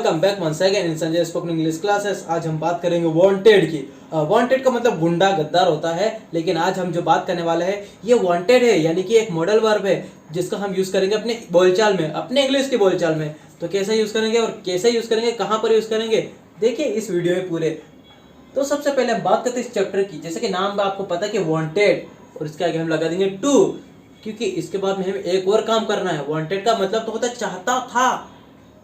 Welcome back once again in Sanjay spoken English classes. आज हम बात करेंगे वांटेड की। वांटेड का मतलब गुंडा गद्दार होता है, लेकिन आज हम जो बात करने वाले हैं ये वांटेड है, यानी कि एक मॉडल वर्ब है जिसका हम यूज करेंगे अपने बोलचाल में, अपने इंग्लिश की बोलचाल में। तो कैसे यूज करेंगे और कैसे यूज करेंगे, कहाँ पर यूज करेंगे, देखिए इस वीडियो में पूरे। तो सबसे पहले हम बात करते हैं इस चैप्टर की। जैसे कि नाम में आपको पता है कि वांटेड, और इसके आगे हम लगा देंगे टू, क्योंकि इसके बाद में हमें एक और काम करना है। वांटेड का मतलब तो होता है चाहता था,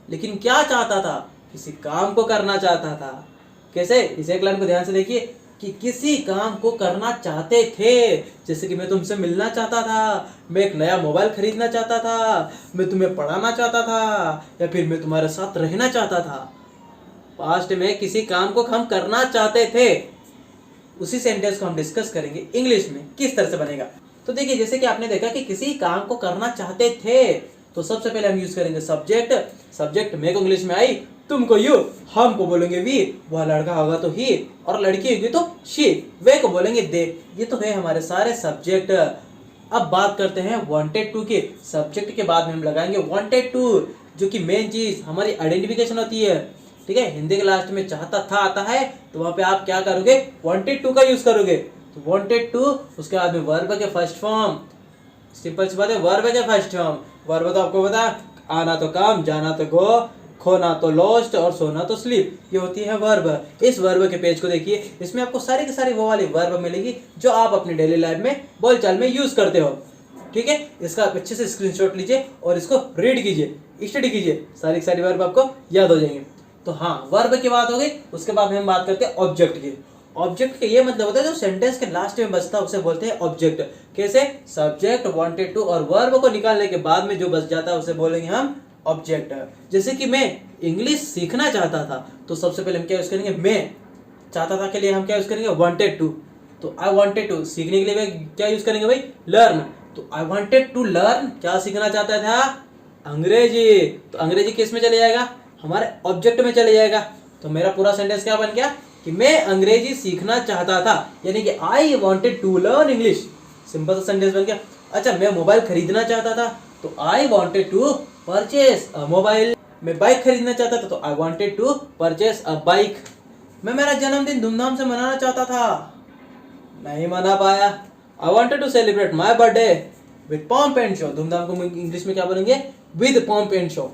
लेकिन क्या चाहता था, किसी काम को करना चाहता था। कैसे, इस एक लाइन को ध्यान से देखिए कि किसी काम को करना चाहते थे। जैसे कि मैं तुमसे मिलना चाहता था, मैं एक नया मोबाइल खरीदना चाहता था, मैं तुम्हें पढ़ाना चाहता था, या फिर मैं तुम्हारे साथ रहना चाहता था। पास्ट में किसी काम को हम करना चाहते थे। उसी सेंटेंस को हम डिस्कस करेंगे इंग्लिश में किस तरह से बनेगा। तो देखिए, जैसे कि आपने देखा कि किसी काम को करना चाहते थे, तो सबसे पहले हम यूज करेंगे सब्जेक्ट। सब्जेक्ट मैं को इंग्लिश में आई, तुमको यू, हमको बोलेंगे वी, वह लड़का होगा तो ही, और लड़की होगी तो शी, वे को बोलेंगे दे। ये तो है हमारे सारे सब्जेक्ट। अब बात करते हैं वांटेड टू की। सब्जेक्ट के बाद में हम लगाएंगे वांटेड टू, जो कि मेन चीज हमारी आइडेंटिफिकेशन होती है। ठीक है, हिंदी के लास्ट में चाहता था आता है, तो वहां पे आप क्या करोगे, वांटेड टू का यूज करोगे। तो वांटेड टू, उसके बाद में वर्ब के फर्स्ट फॉर्म, सिंपल सी बात है, वर्ब के फर्स्ट फॉर्म। वर्ब तो आपको पता, आना तो काम, जाना तो गो, खोना तो लॉस्ट, और सोना तो स्लीप, ये होती है वर्ब। इस वर्ब के पेज को देखिए, इसमें आपको सारी की सारी वो वाली वर्ब मिलेगी जो आप अपनी डेली लाइफ में बोलचाल में यूज करते हो। ठीक है, इसका अच्छे से स्क्रीनशॉट लीजिए और इसको रीड कीजिए, स्टडी कीजिए, सारी की सारी वर्ब आपको याद हो जाएंगे। तो हाँ, वर्ब की बात हो गई। उसके बाद हम बात करते हैं ऑब्जेक्ट की। ऑब्जेक्ट का ये मतलब होता है जो सेंटेंस के लास्ट में बचता है उसे बोलते हैं ऑब्जेक्ट। कैसे, सब्जेक्ट, वांटेड टू और वर्ब को निकालने के बाद में जो बच जाता है उसे बोलेंगे हम ऑब्जेक्ट। जैसे कि मैं इंग्लिश सीखना चाहता था, तो सबसे पहले हम क्या यूज करेंगे, मैं चाहता था के लिए हम क्या यूज करेंगे, वांटेड टू। तो आई वांटेड टू, सीखने के लिए क्या यूज करेंगे भाई, लर्न। तो आई वांटेड टू लर्न, क्या सीखना चाहता था, अंग्रेजी। तो अंग्रेजी किस में चले जाएगा, हमारे ऑब्जेक्ट में चले जाएगा। तो मेरा पूरा सेंटेंस क्या बन गया कि मैं अंग्रेजी सीखना चाहता था, यानी कि I wanted to learn English. Simple सा सेंटेंस बन गया। अच्छा, मैं मोबाइल खरीदना चाहता था, तो I wanted to purchase a mobile. मैं बाइक खरीदना चाहता था, तो I wanted to purchase a bike. मैं मेरा जन्मदिन धूमधाम से मनाना चाहता था, नहीं मना पाया। I wanted to celebrate my birthday with pomp and show. धूमधाम को इंग्लिश में क्या बोलेंगे, विद पॉम्प एंड शो।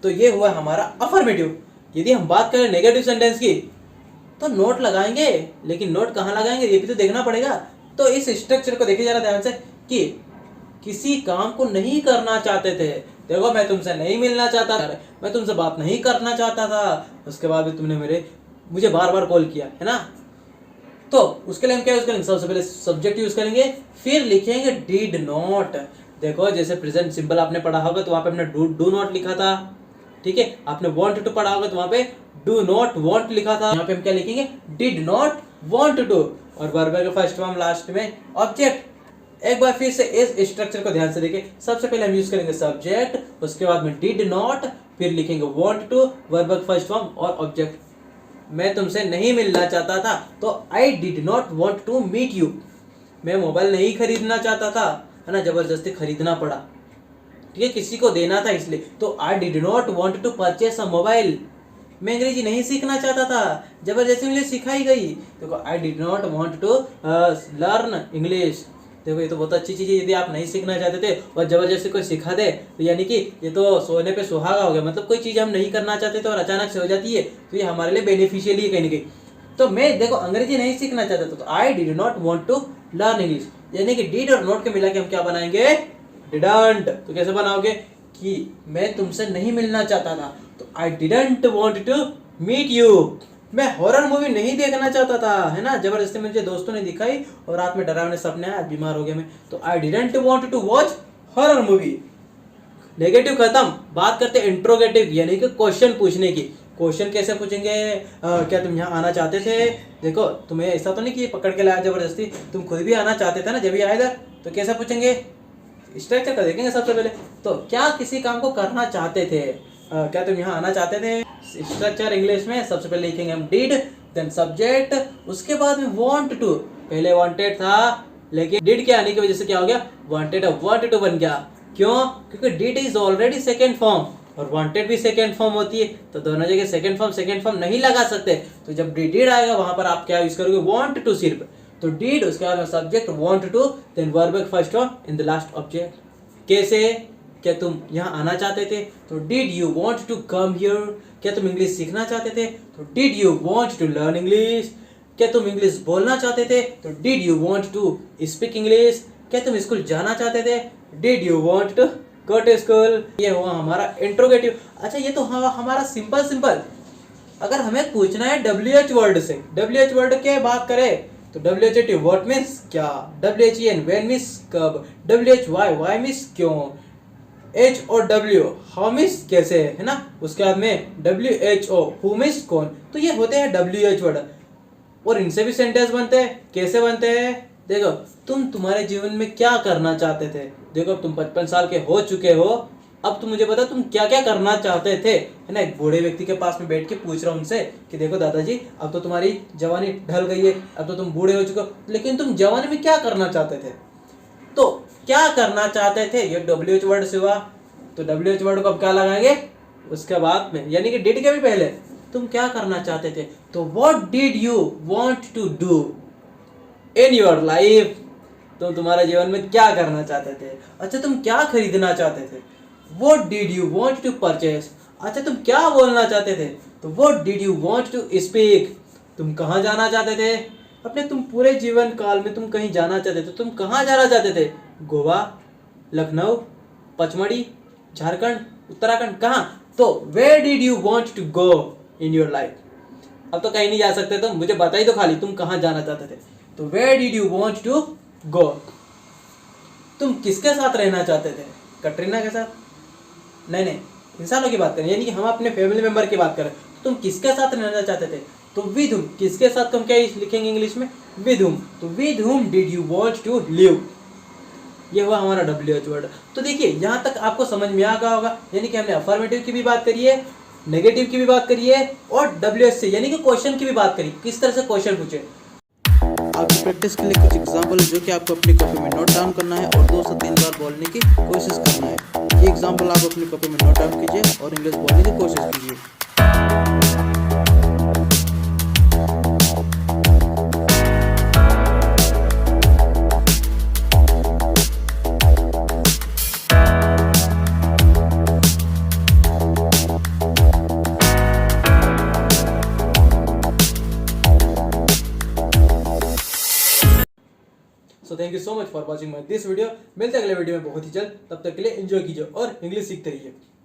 तो ये हुआ हमारा अफर्मेटिव। यदि हम बात करें नेगेटिव सेंटेंस की, तो नोट लगाएंगे, लेकिन नोट कहाँ लगाएंगे ये भी तो देखना पड़ेगा। तो इस स्ट्रक्चर को देखिए जरा ध्यान से कि किसी काम को नहीं करना चाहते थे। देखो, मैं तुमसे नहीं मिलना चाहता था, मैं तुमसे बात नहीं करना चाहता था, उसके बाद भी तुमने मुझे बार बार कॉल किया है ना। तो उसके लिए हम क्या यूज करेंगे, सबसे पहले सब्जेक्ट यूज करेंगे, फिर लिखेंगे डिड नॉट। देखो, जैसे प्रेजेंट सिंपल आपने पढ़ा होगा तो वहां पे हमने डू नॉट लिखा था। ठीक है, आपने वांट टू पढ़ा होगा तो वहां पे डू नॉट वांट लिखा था। यहाँ पे हम क्या लिखेंगे, डिड नॉट वांट टू, और वर्ब के फर्स्ट फॉर्म लास्ट में ऑब्जेक्ट। एक बार फिर से इस स्ट्रक्चर को ध्यान से देखिए। सबसे पहले हम यूज करेंगे सब्जेक्ट, उसके बाद में डिड नॉट, फिर लिखेंगे वांट टू, वर्ब का फर्स्ट फॉर्म और ऑब्जेक्ट। मैं तुमसे नहीं मिलना चाहता था, तो I did not want to meet you. मैं मोबाइल नहीं खरीदना चाहता था, है ना, जबरदस्ती खरीदना पड़ा। ठीक है, किसी को देना था इसलिए। तो I did not want to purchase a mobile. मैं अंग्रेजी नहीं सीखना चाहता था, जबरदस्ती मुझे सिखाई गई। देखो, I did not want to learn English. देखो, ये तो बहुत अच्छी चीज है। यदि आप नहीं सीखना चाहते थे और जबरदस्ती कोई सिखा दे, तो यानी कि ये तो सोने पे सुहागा हो गया। मतलब कोई चीज हम नहीं करना चाहते थे और अचानक से हो जाती है, तो ये हमारे लिए बेनिफिशियल ही है कहीं ना कहीं। तो मैं देखो अंग्रेजी नहीं सीखना चाहता था, तो I did not want to learn English, यानी कि डिड और नॉट के मिला के हम क्या बनाएंगे, डिडंट। तो कैसे बनाओगे कि मैं तुमसे नहीं मिलना चाहता था, तो I didn't want to meet you. मैं हॉरर मूवी नहीं देखना चाहता था, है ना, जबरदस्ती मुझे दोस्तों ने दिखाई और रात में डरावने सपने आए, बीमार हो गया मैं, तो I didn't want to watch horror movie. Negative खत्म। बात करते हैं इंट्रोगेटिव, यानी कि क्वेश्चन पूछने की। क्वेश्चन कैसे पूछेंगे, क्या तुम यहाँ आना चाहते थे। देखो, तुम्हें ऐसा तो नहीं कि पकड़ के लाया जबरदस्ती, तुम खुद भी आना चाहते थे ना जब भी आए इधर। तो कैसे पूछेंगे, स्ट्रक्चर का देखेंगे सबसे पहले। तो क्या किसी काम को करना चाहते थे, क्या तुम यहाँ आना चाहते थे। स्ट्रक्चर इंग्लिश में सबसे पहले लिखेंगे हम डिड, देन सब्जेक्ट, उसके बाद में वांट टू। पहले वांटेड था, लेकिन डिड के आने की वजह से क्या हो गया, वांटेड टू बन गया। क्यों, क्योंकि did is already second form और वांटेड भी सेकेंड फॉर्म होती है, तो दोनों जगह सेकेंड फॉर्म नहीं लगा सकते। तो जब डिड आएगा वहां पर आप क्या यूज करोगे, वांट टू सिर्फ। तो डिड, उसके बाद में subject want to, then verb first form in the last object. कैसे, क्या तुम यहाँ आना चाहते थे, तो did you want to come here. क्या तुम इंग्लिश सीखना चाहते थे, तो did you want to learn English. क्या तुम इंग्लिश बोलना चाहते थे, तो did you want to speak English. क्या तुम स्कूल जाना चाहते थे, did you want to go to school. ये हुआ हमारा इंट्रोगेटिव। अच्छा, ये तो हमारा सिंपल। अगर हमें पूछना है WH वर्ड से, WH वर्ड के बात करें तो WH व्हाट मीन्स क्या, WHEN व्हेन मीन्स कब, WHY व्हाई मीन्स क्यों, H और W हाउ मीन्स कैसे, है ना। उसके बाद में WHO हु मीन्स कौन। तो ये होते हैं WH वर्ड, और इनसे भी सेंटेंस बनते हैं। कैसे बनते हैं, देखो तुम तुम्हारे जीवन में क्या करना चाहते थे। देखो तुम 55 साल के हो चुके हो, अब तुम मुझे बता तुम क्या क्या करना चाहते थे, है ना। एक बूढ़े व्यक्ति के पास में बैठ के पूछ रहा हूँ उनसे कि देखो दादाजी, अब तो तुम्हारी जवानी ढल गई है, अब तो तुम बूढ़े हो चुके हो, लेकिन तुम जवानी में क्या करना चाहते थे। तो क्या करना चाहते थे, ये WH वर्ड से हुआ। तो WH वर्ड को अब क्या लगाएंगे उसके बाद में, यानी कि डिड के भी पहले तुम क्या करना चाहते थे। तो what did you want to do in your life. तो तुम्हारे जीवन में क्या करना चाहते थे। अच्छा, तुम क्या खरीदना चाहते थे, what did you want to purchase. अच्छा, तुम क्या बोलना चाहते थे, तो what did you want to speak. तुम कहाँ जाना चाहते थे, अपने तुम पूरे जीवन काल में तुम कहीं जाना चाहते थे, तुम कहाँ जाना चाहते थे, गोवा, लखनऊ, पचमढ़ी, झारखंड, उत्तराखंड, कहाँ। तो where did you want to go in your life. अब तो कहीं नहीं जा सकते, तुम मुझे बता ही दो खाली तुम कहाँ जाना चाहते थे। तो where did you want to go. तुम किसके साथ रहना चाहते थे, कटरीना के साथ, नहीं, इंसानों की बात करें, यानी कि हम अपने फैमिली मेंबर की बात करें। तो तुम किसके साथ रहना चाहते थे, तो विद हुम। किसके साथ तुम क्या लिखेंगे इंग्लिश में, विद हुम। तो with whom did you want to live. ये हुआ हमारा WH वर्ड। तो देखिए यहाँ तक आपको समझ में आ गया होगा, यानी कि हमने अफर्मेटिव की भी बात करी है, नेगेटिव की भी बात करी है, और WH से यानी कि क्वेश्चन की भी बात करी, किस तरह से क्वेश्चन पूछे। आपकी प्रैक्टिस के लिए कुछ एग्जाम्पल जो कि आपको अपनी कॉपी में नोट डाउन करना है और 2 से 3 बार बोलने की कोशिश करना है। ये एग्जाम्पल आप अपनी कॉपी में नोट डाउन कीजिए और इंग्लिश बोलने की कोशिश कीजिए। So thank you so much for watching my this video. मिलते हैं अगले वीडियो में बहुत ही जल्द, तब तक के लिए एंजॉय कीजिए और इंग्लिश सीखते रहिए।